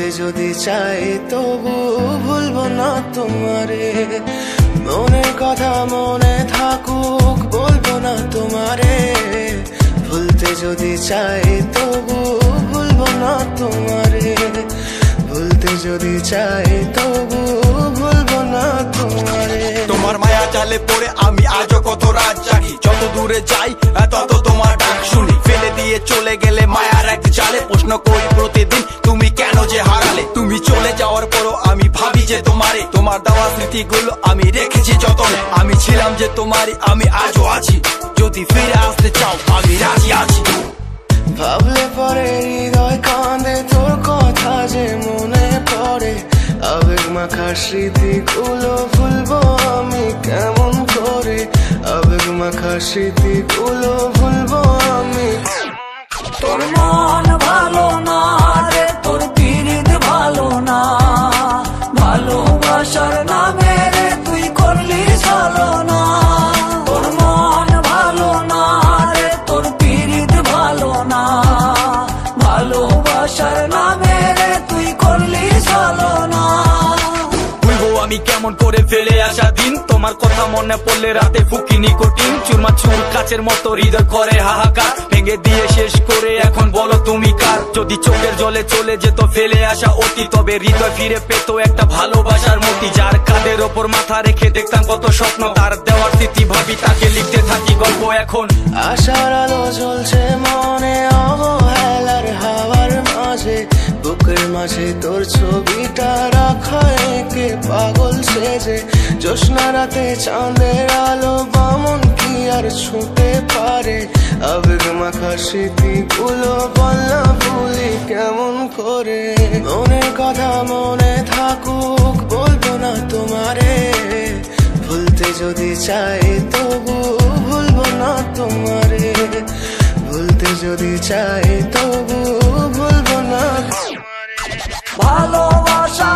ভুলতে যদি চাই তবু ভুলবো না তোমারে। মনের কথা মনে থাকুক বলবো না তোমারে। ভুলতে যদি চাই তবু ভুলবো না তোমারে। ভুলতে যদি চাই তবু ভুলবো না তোমারে। তোমার মায়া জালে পড়ে আমি আজও কত রাত জাগি, যত দূরে যাই তত তোমার ডাক শুনি। ফেলে দিয়ে চলে গেলে মায়ার এক জালে প্রশ্ন করি প্রতিদিন তুমি কেন যে হারালে। তুমি চলে যাওয়ার পরও আমি ভাবি যে তোমারে, তোমার দেওয়া স্মৃতিগুলো আমি রেখেছি যতনে। আমি ছিলাম যে তোমারই, আমি আজও আছি, যদি ফিরে আসতে চাও আমি রাজি আছি। ভাবলে পরে হৃদয় কাঁদে তোর কথা যে মনে পড়ে। আবেগ মাখা স্মৃতিগুলো ভুলবো আমি কেমন করে। আবেগ মাখা স্মৃতিগুলো ভুলবো আমি। তোর মন ভালো না রে, তোর পিরিত ভালো না, ভালোবাসার নামে রে তুই করলি ছলনা। তোর মন ভালো না রে, তোর পিরিত ভালো না, ভালোবাসার নামে রে তুই করলি ছলনা। আমি কেমন করে ফেলে আসা দিন, তোমার কথা মনে পড়লে রাতে ফুকি নিকোটিন। চুরমা চুর কাচের মতো হৃদয় করে হাহাকার, ভেঙে দিয়ে শেষ করে এখন বলো তুমি কার। যদি চোখের জলে চলে যেত ফেলে আসা অতি, তবে হৃদয় ফিরে পেত একটা ভালোবাসার মতি। যার কাঁধের ওপর মাথা রেখে দেখতাম কত স্বপ্ন, তার দেওয়ার স্মৃতি ভাবি তাকে লিখতে থাকি গল্প এখন। আশার আলো জ্বলছে মনে অবহেলার হাওয়ার মাঝে। বুকের মাঝে তোর ছবিটা রাখা একে পাগল সেজে। জ্যোৎস্না রাতে চাঁদের আলো বামন কি আর ছুঁতে পারে। আবেগ মাখা স্মৃতিগুলো বলনা ভুলি কেমন করে। মনের কথা মনে থাকুক বলবো না তোমারে। ভুলতে যদি চাই তবু ভুলবো না তোমারে। ভুলতে যদি চাই তবু ভুলবো না তোমারে। ভালোবাসা